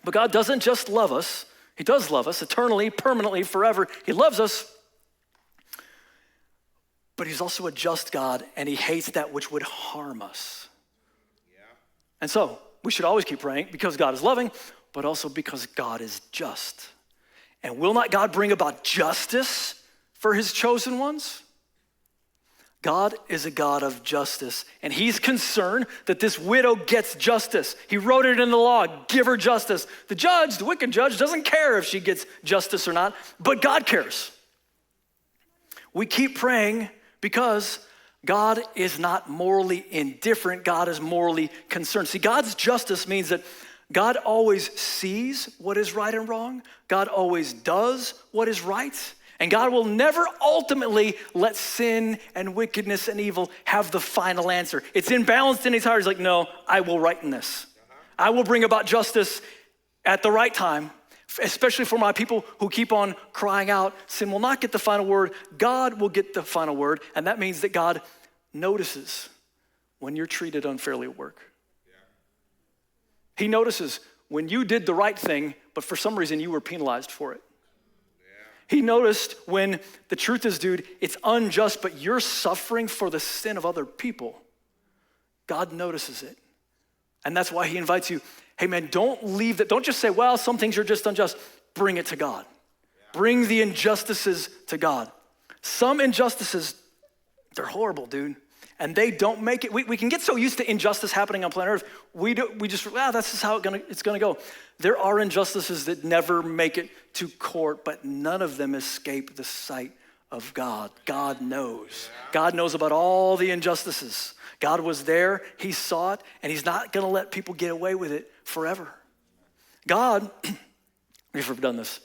But God doesn't just love us. He does love us eternally, permanently, forever. He loves us. But he's also a just God, and he hates that which would harm us. Yeah. And so we should always keep praying because God is loving, but also because God is just. And will not God bring about justice for his chosen ones? God is a God of justice, and he's concerned that this widow gets justice. He wrote it in the law, give her justice. The judge, the wicked judge, doesn't care if she gets justice or not, but God cares. We keep praying because God is not morally indifferent. God is morally concerned. See, God's justice means that God always sees what is right and wrong. God always does what is right. And God will never ultimately let sin and wickedness and evil have the final answer. It's imbalanced in his heart. He's like, no, I will righten this. I will bring about justice at the right time, especially for my people who keep on crying out. Sin will not get the final word. God will get the final word. And that means that God notices when you're treated unfairly at work. He notices when you did the right thing, but for some reason you were penalized for it. He noticed when the truth is, dude, it's unjust, but you're suffering for the sin of other people. God notices it. And that's why he invites you, hey man, don't leave that. Don't just say, well, some things are just unjust. Bring it to God. Bring the injustices to God. Some injustices, they're horrible, dude. And they don't make it. We can get so used to injustice happening on planet Earth. We just, that's just how it's gonna go. There are injustices that never make it to court, but none of them escape the sight of God. God knows. God knows about all the injustices. God was there, he saw it, and he's not gonna let people get away with it forever. God, we've ever done this.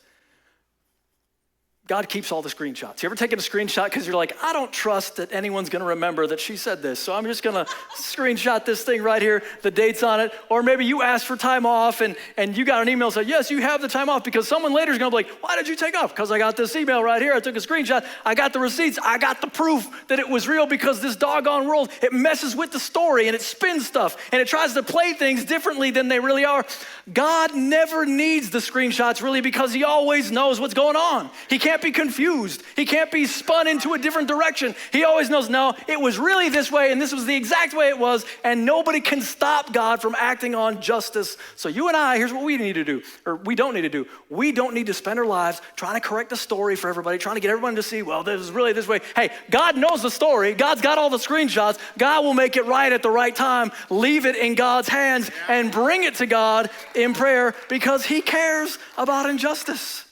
God keeps all the screenshots. You ever taken a screenshot because you're like, I don't trust that anyone's gonna remember that she said this, so I'm just gonna screenshot this thing right here, the date's on it. Or maybe you asked for time off and you got an email that said, yes, you have the time off, because someone later is gonna be like, why did you take off? Because I got this email right here, I took a screenshot, I got the receipts, I got the proof that it was real, because this doggone world, it messes with the story and it spins stuff and it tries to play things differently than they really are. God never needs the screenshots really, because he always knows what's going on. He can't be confused. He can't be spun into a different direction. He always knows, no, it was really this way and this was the exact way it was, and nobody can stop God from acting on justice. So you and I, here's what we need to do, or we don't need to do. We don't need to spend our lives trying to correct the story for everybody, trying to get everyone to see, well, this is really this way. Hey, God knows the story. God's got all the screenshots. God will make it right at the right time. Leave it in God's hands and bring it to God in prayer, because he cares about injustice.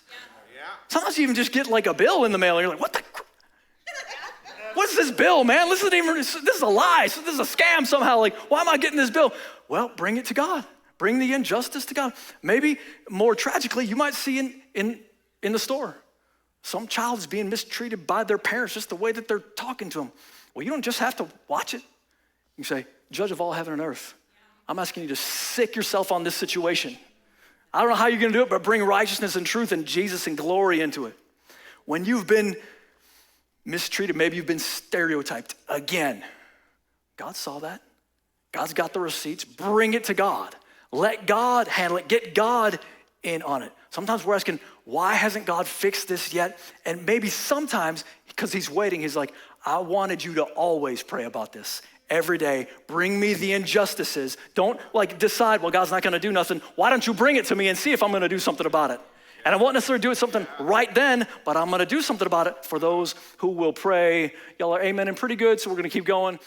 Sometimes you even just get like a bill in the mail and you're like, what's this bill, man? This is a lie. This is a scam somehow. Like, why am I getting this bill? Well, bring it to God. Bring the injustice to God. Maybe more tragically, you might see in the store, some child is being mistreated by their parents, just the way that they're talking to them. Well, you don't just have to watch it. You say, Judge of all heaven and earth, I'm asking you to sick yourself on this situation. I don't know how you're gonna do it, but bring righteousness and truth and Jesus and glory into it. When you've been mistreated, maybe you've been stereotyped again. God saw that. God's got the receipts. Bring it to God. Let God handle it. Get God in on it. Sometimes we're asking, why hasn't God fixed this yet? And maybe sometimes, because he's waiting, he's like, I wanted you to always pray about this. Every day, bring me the injustices. Don't like decide, well, God's not gonna do nothing. Why don't you bring it to me and see if I'm gonna do something about it? And I won't necessarily do something right then, but I'm gonna do something about it for those who will pray. Y'all are amen and pretty good, so we're gonna keep going.